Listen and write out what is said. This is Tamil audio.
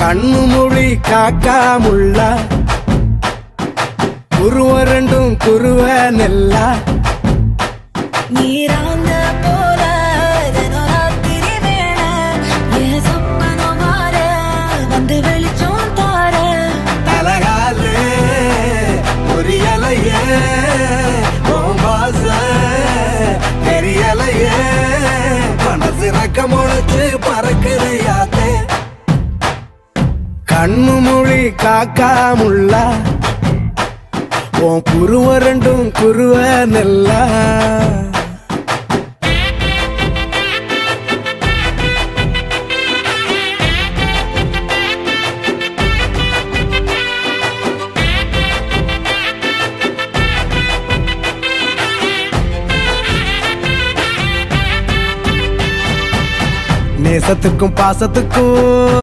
கண்ணு மொழி காக்காமுள்ள குருவ ரெண்டும் குருவ நெல்லா நீராங்க போல தினராத்திரி வேண என் சொப்பனம் மாற வந்து வெளிச்சம் தார தலகாலே பொரியலையே ஓம்பாச தெரியலையே மனசு ரக்க முளைச்சு பறக்குறையாத்தே கண்ணு மொழி காக்காமுள்ள உன் குருவ ரெண்டும் குருவ நெல்லா நேசத்துக்கும் பாசத்துக்கும்